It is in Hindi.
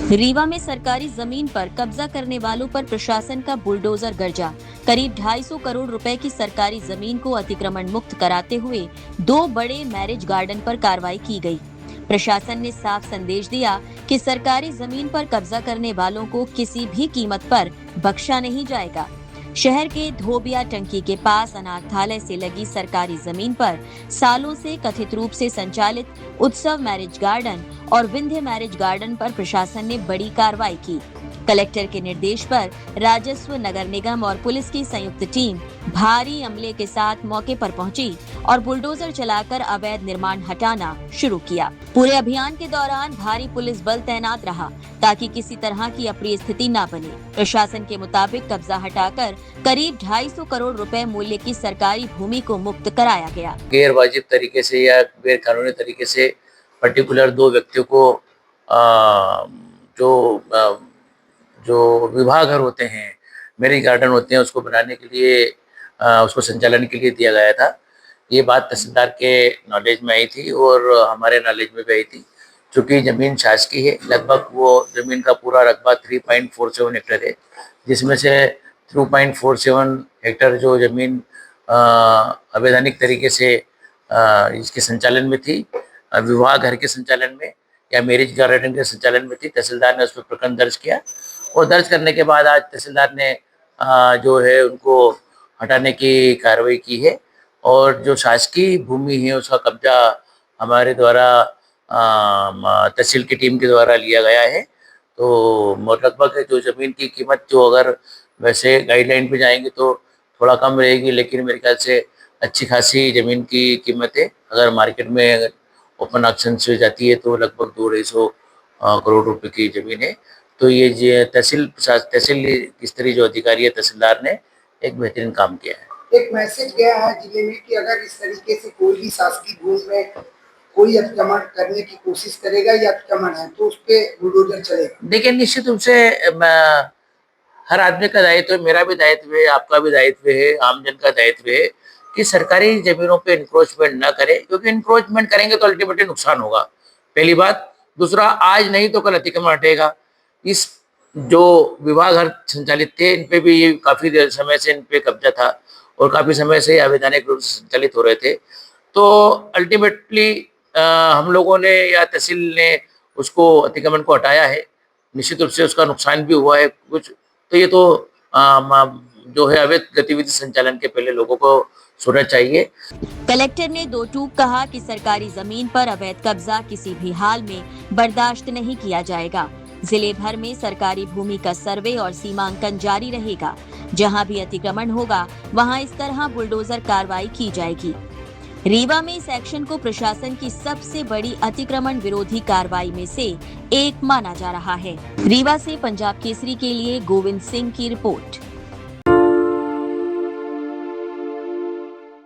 रीवा में सरकारी जमीन पर कब्जा करने वालों पर प्रशासन का बुलडोजर गरजा। करीब 250 करोड़ रुपए की सरकारी जमीन को अतिक्रमण मुक्त कराते हुए 2 बड़े मैरिज गार्डन पर कार्रवाई की गई। प्रशासन ने साफ संदेश दिया कि सरकारी जमीन पर कब्जा करने वालों को किसी भी कीमत पर बख्शा नहीं जाएगा। शहर के धोबिया टंकी के पास अनाथालय से लगी सरकारी जमीन पर सालों से कथित रूप से संचालित उत्सव मैरिज गार्डन और विंध्य मैरिज गार्डन पर प्रशासन ने बड़ी कार्रवाई की। कलेक्टर के निर्देश पर राजस्व, नगर निगम और पुलिस की संयुक्त टीम भारी अमले के साथ मौके पर पहुंची और बुलडोजर चलाकर अवैध निर्माण हटाना शुरू किया। पूरे अभियान के दौरान भारी पुलिस बल तैनात रहा ताकि किसी तरह की अप्रिय स्थिति न बने। प्रशासन के मुताबिक कब्जा हटाकर करीब 250 करोड़ रुपए मूल्य की सरकारी भूमि को मुक्त कराया गया। गैर वाजिब तरीके से या गैर कानूनी तरीके से पर्टिकुलर 2 व्यक्तियों को जो विवाह घर होते हैं, मैरिज गार्डन होते हैं, उसको बनाने के लिए उसको संचालन के लिए दिया गया था। ये बात तहसीलदार के नॉलेज में आई थी और हमारे नॉलेज में भी आई थी। चूँकि ज़मीन शासकीय है, लगभग वो ज़मीन का पूरा रकबा 3.47 हेक्टर है, जिसमें से 2.47 हेक्टर जो ज़मीन अवैधानिक तरीके से इसके संचालन में थी, विवाह घर के संचालन में या मैरिज गार्डन के संचालन में थी। तहसीलदार ने उस पर प्रकरण दर्ज किया और दर्ज करने के बाद आज तहसीलदार ने जो है उनको हटाने की कार्रवाई की है और जो शासकीय भूमि है उसका कब्जा हमारे द्वारा तहसील की टीम के द्वारा लिया गया है। तो लगभग जो ज़मीन की कीमत जो अगर वैसे गाइडलाइन पे जाएंगे तो थोड़ा कम रहेगी, लेकिन मेरे ख्याल से अच्छी खासी ज़मीन की कीमत है। अगर मार्केट में ओपन ऑक्शन से जाती है तो लगभग 250 करोड़ रुपए की ज़मीन है। तो ये तहसील की स्तरीय जो अधिकारी है, तहसीलदार ने एक बेहतरीन काम किया है। एक मैसेज गया है जिले में कि अगर इस तरीके से कोई भी शासकीय भूमि में कोई अतिक्रमण करने की कोशिश करेगा या अतिक्रमण है तो उस पे बुलडोजर चलेगा। देखिए, निश्चित रूप से हर आदमी का दायित्व है, मेरा भी दायित्व है, आपका भी दायित्व है, आमजन का दायित्व है कि सरकारी जमीनों पे इंक्रोचमेंट ना करें, क्योंकि इंक्रोचमेंट करेंगे तो अल्टीमेटली नुकसान होगा, पहली बात। दूसरा, आज नहीं तो कल अतिक्रमण हटेगा। इस जो विवाह घर संचालित थे, इन पे भी काफ़ी समय से इन पे कब्जा था और काफ़ी समय से अवैधानिक रूप से संचालित हो रहे थे। तो अल्टीमेटली हम लोगों ने या तहसील ने उसको अतिक्रमण को हटाया है। निश्चित रूप से उसका नुकसान भी हुआ है कुछ। तो ये तो जो है अवैध गतिविधि संचालन के पहले लोगों को सोचना चाहिए। कलेक्टर ने 2 टूक कहा कि सरकारी जमीन पर अवैध कब्जा किसी भी हाल में बर्दाश्त नहीं किया जाएगा। जिले भर में सरकारी भूमि का सर्वे और सीमांकन जारी रहेगा। जहां भी अतिक्रमण होगा वहां इस तरह बुलडोजर कार्रवाई की जाएगी। रीवा में इस एक्शन को प्रशासन की सबसे बड़ी अतिक्रमण विरोधी कार्रवाई में से एक माना जा रहा है। रीवा से पंजाब केसरी के लिए गोविंद सिंह की रिपोर्ट।